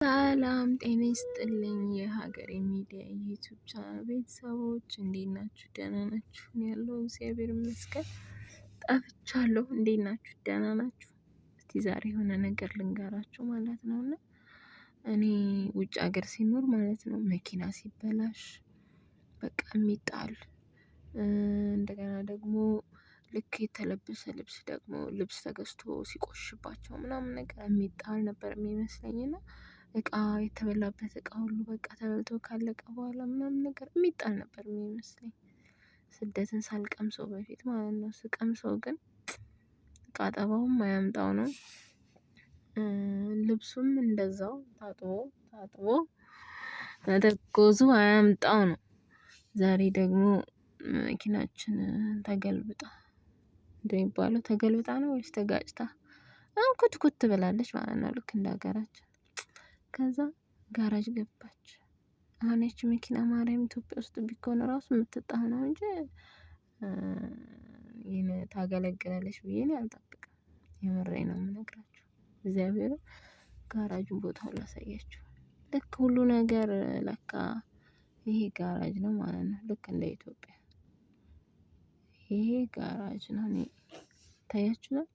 ሰላም ጤና ይስጥልኝ የሀገሬ ሚዲያ ዩቲዩብ ቻናል ቤተሰቦች እንዴት ናችሁ? ደህና ናችሁ? እኔ ያለው እግዚአብሔር ይመስገን። ጠፍቻለሁ። እንዴት ናችሁ? ደህና ናችሁ? እስቲ ዛሬ የሆነ ነገር ልንገራችሁ ማለት ነው። እና እኔ ውጭ ሀገር ሲኖር ማለት ነው መኪና ሲበላሽ በቃ የሚጣል እንደገና ደግሞ ልክ የተለበሰ ልብስ ደግሞ ልብስ ተገዝቶ ሲቆሽባቸው ምናምን ነገር የሚጣል ነበር የሚመስለኝና እቃ የተበላበት እቃ ሁሉ በቃ ተበልቶ ካለቀ በኋላ ምናምን ነገር የሚጣል ነበር የሚመስለኝ። ስደትን ሳልቀምሰው በፊት ማለት ነው። ስቀምሰው ግን ቃጠባውም አያምጣው ነው። ልብሱም እንደዛው ታጥቦ መተኮሱ አያምጣው ነው። ዛሬ ደግሞ መኪናችን ተገልብጣ እንደሚባለው ተገልብጣ ነው ወይስ ተጋጭታ ኩትኩት ብላለች ማለት ነው። ልክ እንደ ሀገራችን ከዛ ጋራጅ ገባች። አሁን ያቺ መኪና ማርያም ኢትዮጵያ ውስጥ ቢኮን ራሱ የምትጣል ነው እንጂ ይሄን ታገለግላለች ብዬ እኔ አልጠብቅም። የምሬን ነው የምነግራችሁ። እግዚአብሔር ጋራጁን ቦታውን ላሳያችሁ። ልክ ሁሉ ነገር ለካ ይሄ ጋራጅ ነው ማለት ነው። ልክ እንደ ኢትዮጵያ ይሄ ጋራጅ ነው። እኔ ታያችኋል።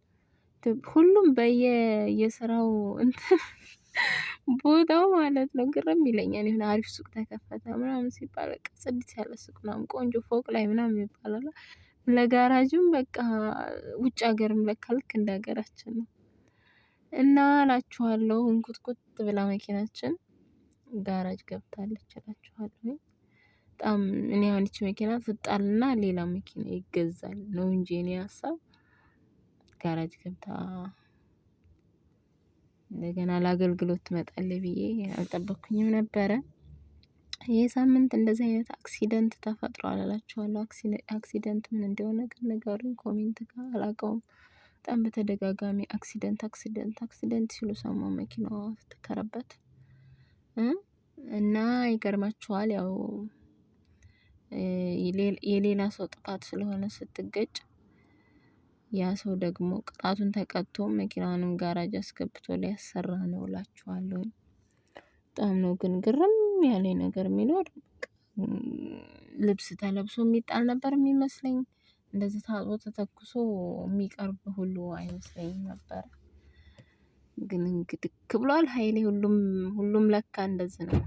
ሁሉም በየስራው እንትን ቦታው ማለት ነው። ግርም ይለኛል። የሆነ አሪፍ ሱቅ ተከፈተ ምናምን ሲባል በቃ ጽድት ያለ ሱቅ ምናምን ቆንጆ ፎቅ ላይ ምናምን ይባላል። ለጋራጅም በቃ ውጭ ሀገርም ለካ ልክ እንደ ሀገራችን ነው። እና እላችኋለሁ እንኩትኩት ብላ መኪናችን ጋራጅ ገብታለች እላችኋለሁ። በጣም እኔ አሁን ይቺ መኪና ትጣልና ሌላ መኪና ይገዛል ነው እንጂ እኔ ሀሳብ ጋራጅ ገብታ እንደገና ለአገልግሎት ትመጣለች ብዬ አልጠበቅኩኝም ነበረ። ይሄ ሳምንት እንደዚህ አይነት አክሲደንት ተፈጥሯል እላችኋለሁ። አክሲደንት ምን እንደሆነ ግን ንገሩኝ ኮሜንት ጋር አላውቀውም። በጣም በተደጋጋሚ አክሲደንት ሲሉ ሰማሁ መኪናዋ ስትከረበት እና ይገርማችኋል። ያው የሌላ ሰው ጥፋት ስለሆነ ስትገጭ ያ ሰው ደግሞ ቅጣቱን ተቀጥቶ መኪናውንም ጋራጅ አስገብቶ ሊያሰራ ነው እላችኋለሁ። በጣም ነው ግን ግርም ያለኝ ነገር የሚኖር ልብስ ተለብሶ የሚጣል ነበር የሚመስለኝ። እንደዚህ ታጥቦ ተተኩሶ የሚቀርብ ሁሉ አይመስለኝም ነበር። ግን እንግዲህ ብሏል ሀይሌ ሁሉም ለካ እንደዚህ ነው።